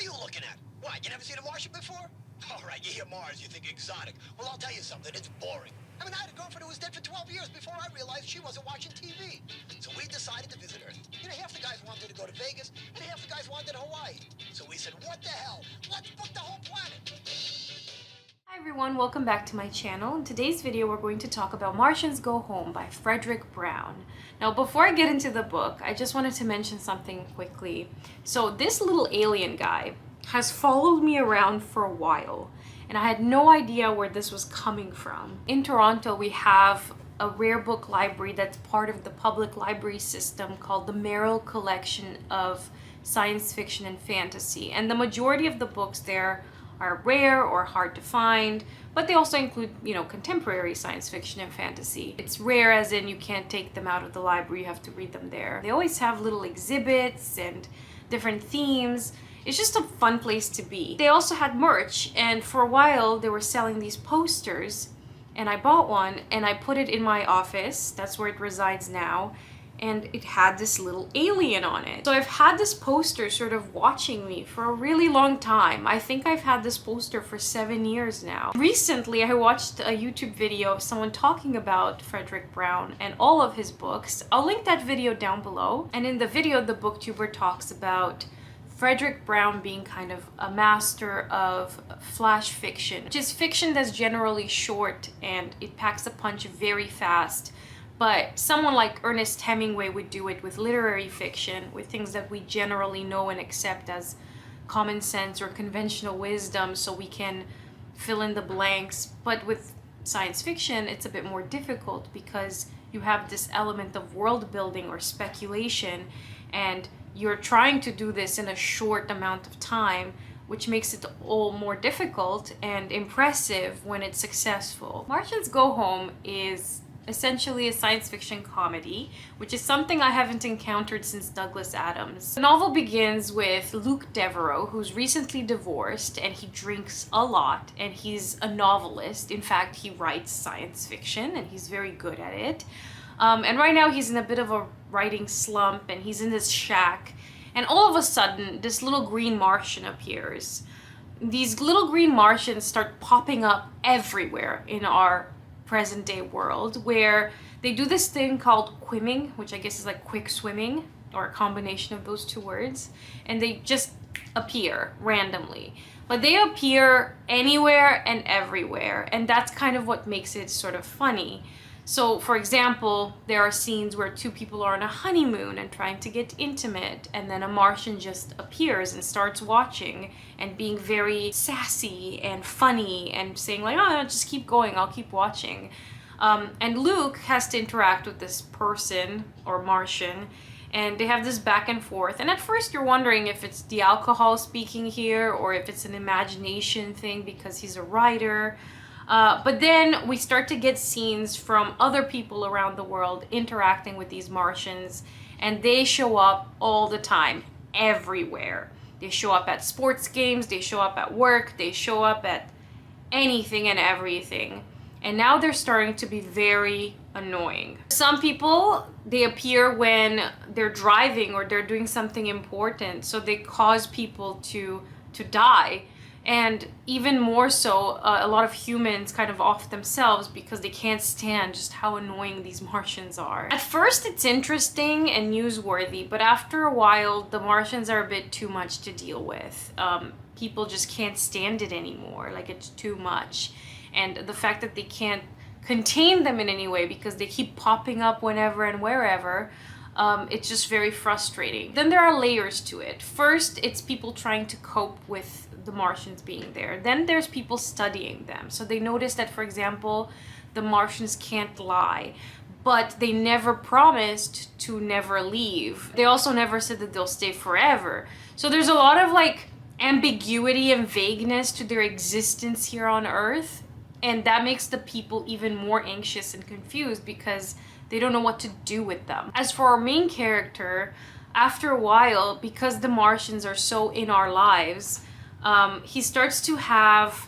What are you looking at? What, you never seen a Martian before? All right, you hear Mars, you think exotic. Well, I'll tell you something, it's boring. I mean, I had a girlfriend who was dead for 12 years before I realized she wasn't watching TV. So we decided to visit Earth. You know, half the guys wanted to go to Vegas, and half the guys wanted Hawaii. So we said, what the hell? Let's book the whole planet. Hi everyone, welcome back to my channel. In today's video, we're going to talk about Martians Go Home by Fredric Brown. Now, before I get into the book, I just wanted to mention something quickly. So this little alien guy has followed me around for a while, and I had no idea where this was coming from. In Toronto, we have a rare book library that's part of the public library system called the Merrill Collection of Science Fiction and Fantasy. And the majority of the books there are rare or hard to find, but they also include, contemporary science fiction and fantasy. It's rare as in you can't take them out of the library, you have to read them there. They always have little exhibits and different themes. It's just a fun place to be. They also had merch, and for a while they were selling these posters, and I bought one and I put it in my office. That's where it resides now. And it had this little alien on it. So I've had this poster sort of watching me for a really long time. I think I've had this poster for 7 years now. Recently, I watched a YouTube video of someone talking about Fredric Brown and all of his books. I'll link that video down below. And in the video, the booktuber talks about Fredric Brown being kind of a master of flash fiction, which is fiction that's generally short and it packs a punch very fast. But someone like Ernest Hemingway would do it with literary fiction, with things that we generally know and accept as common sense or conventional wisdom, so we can fill in the blanks. But with science fiction, it's a bit more difficult because you have this element of world building or speculation, and you're trying to do this in a short amount of time, which makes it all more difficult and impressive when it's successful. Martians Go Home is essentially a science fiction comedy, which is something I haven't encountered since Douglas Adams. The novel begins with Luke Devereaux, who's recently divorced, and he drinks a lot, and he's a novelist. In fact, he writes science fiction, and he's very good at it. And right now he's in a bit of a writing slump, and he's in this shack, and all of a sudden, this little green Martian appears. These little green Martians start popping up everywhere in our present day world, where they do this thing called quimming, which I guess is like quick swimming or a combination of those two words, and they just appear randomly. But they appear anywhere and everywhere, and that's kind of what makes it sort of funny. So for example, there are scenes where two people are on a honeymoon and trying to get intimate, and then a Martian just appears and starts watching and being very sassy and funny and saying like, oh, just keep going, I'll keep watching. And Luke has to interact with this person or Martian, and they have this back and forth. And at first you're wondering if it's the alcohol speaking here or if it's an imagination thing because he's a writer. But then we start to get scenes from other people around the world interacting with these Martians, and they show up all the time, everywhere. They show up at sports games, they show up at work, they show up at anything and everything. And now they're starting to be very annoying. Some people, they appear when they're driving or they're doing something important, so they cause people to die. And even more so, a lot of humans kind of off themselves because they can't stand just how annoying these Martians are. At first it's interesting and newsworthy, but after a while the Martians are a bit too much to deal with. People just can't stand it anymore, like it's too much. And the fact that they can't contain them in any way because they keep popping up whenever and wherever, it's just very frustrating. Then there are layers to it. First, it's people trying to cope with the Martians being there. Then there's people studying them. So they notice that, for example, the Martians can't lie, but they never promised to never leave. They also never said that they'll stay forever. So there's a lot of like ambiguity and vagueness to their existence here on Earth, and that makes the people even more anxious and confused because they don't know what to do with them. As for our main character, after a while, because the Martians are so in our lives, he starts to have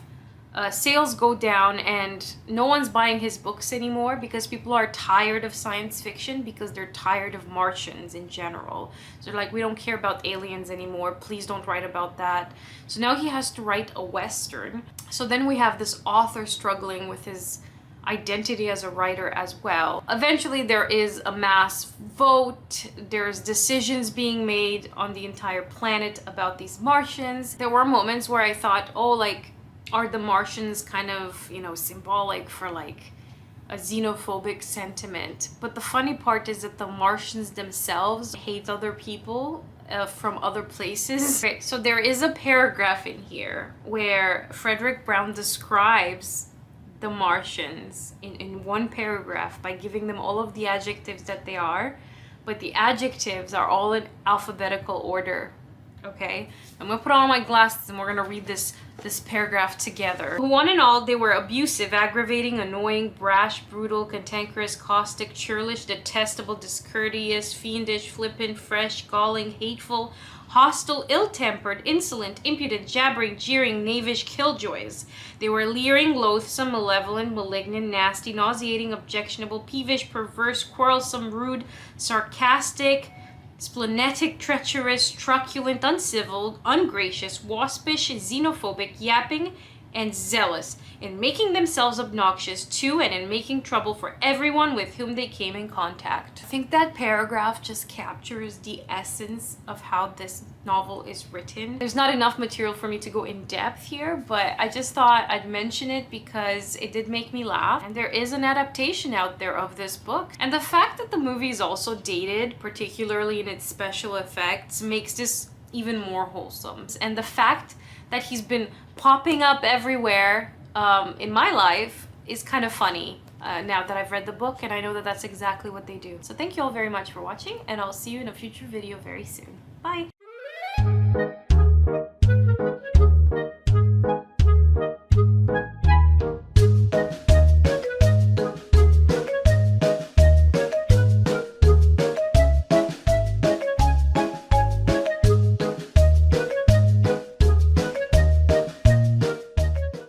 sales go down and no one's buying his books anymore because people are tired of science fiction because they're tired of Martians in general. So they're like, we don't care about aliens anymore. Please don't write about that. So now he has to write a Western. So then we have this author struggling with his identity as a writer as well. Eventually there is a mass vote. There's decisions being made on the entire planet about these Martians. There were moments where I thought, oh, like, are the Martians kind of, you know, symbolic for like a xenophobic sentiment? But the funny part is that the Martians themselves hate other people from other places. Okay, so there is a paragraph in here where Fredric Brown describes the Martians in one paragraph by giving them all of the adjectives that they are, but the adjectives are all in alphabetical order. Okay, I'm gonna put on my glasses and we're gonna read this paragraph together. One and all, they were abusive, aggravating, annoying, brash, brutal, cantankerous, caustic, churlish, detestable, discourteous, fiendish, flippant, fresh, galling, hateful, hostile, ill-tempered, insolent, impudent, jabbering, jeering, knavish, killjoys. They were leering, loathsome, malevolent, malignant, nasty, nauseating, objectionable, peevish, perverse, quarrelsome, rude, sarcastic, splenetic, treacherous, truculent, uncivil, ungracious, waspish, xenophobic, yapping, and zealous in making themselves obnoxious to and in making trouble for everyone with whom they came in contact. I think that paragraph just captures the essence of how this novel is written. There's not enough material for me to go in depth here, but I just thought I'd mention it because it did make me laugh. And there is an adaptation out there of this book. And the fact that the movie is also dated, particularly in its special effects, makes this even more wholesome. And the fact that he's been popping up everywhere in my life is kind of funny now that I've read the book, and I know that that's exactly what they do. So thank you all very much for watching, and I'll see you in a future video very soon. Bye!